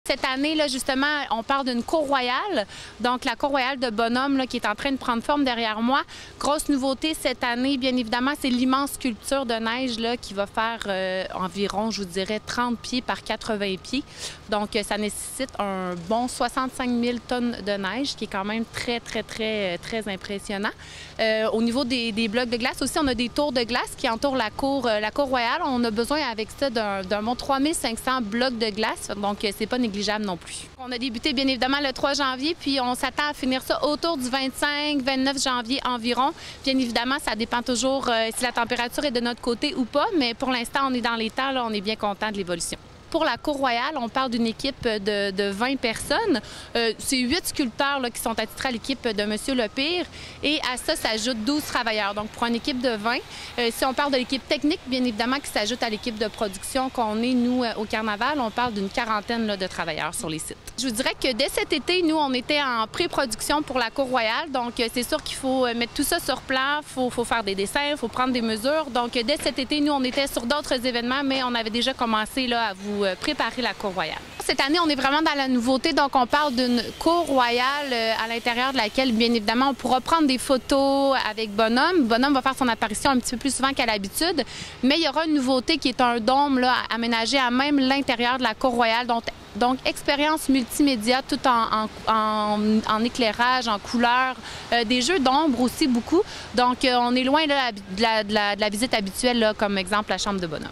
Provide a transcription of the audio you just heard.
Cette année, là, justement, on parle d'une cour royale, donc la cour royale de Bonhomme là, qui est en train de prendre forme derrière moi. Grosse nouveauté cette année, bien évidemment, c'est l'immense sculpture de neige là, qui va faire environ, je vous dirais, 30 pieds par 80 pieds. Donc, ça nécessite un bon 65 000 tonnes de neige, qui est quand même très impressionnant. Au niveau des blocs de glace aussi, on a des tours de glace qui entourent la cour royale. On a besoin avec ça d'un bon 3500 blocs de glace, donc c'est pas négligeable non plus. On a débuté bien évidemment le 3 janvier, puis on s'attend à finir ça autour du 25-29 janvier environ. Bien évidemment, ça dépend toujours si la température est de notre côté ou pas, mais pour l'instant, on est dans les temps, là, on est bien content de l'évolution. Pour la cour royale, on parle d'une équipe de 20 personnes. C'est 8 sculpteurs là, qui sont attitrés à l'équipe de M. Lepire. Et à ça s'ajoutent 12 travailleurs. Donc, pour une équipe de 20, si on parle de l'équipe technique, bien évidemment, qui s'ajoute à l'équipe de production qu'on est, nous, au Carnaval, on parle d'une quarantaine là, de travailleurs sur les sites. Je vous dirais que dès cet été, nous, on était en pré-production pour la cour royale. Donc, c'est sûr qu'il faut mettre tout ça sur plan. Il faut faire des dessins, il faut prendre des mesures. Donc, dès cet été, nous, on était sur d'autres événements, mais on avait déjà commencé là, à vous préparer la cour royale. Cette année, on est vraiment dans la nouveauté, donc on parle d'une cour royale à l'intérieur de laquelle, bien évidemment, on pourra prendre des photos avec Bonhomme. Bonhomme va faire son apparition un petit peu plus souvent qu'à l'habitude, mais il y aura une nouveauté qui est un dôme là, aménagé à même l'intérieur de la cour royale. Donc, expérience multimédia tout en éclairage, en couleur, des jeux d'ombre aussi beaucoup. Donc, on est loin là, de la visite habituelle, là, comme exemple la chambre de Bonhomme.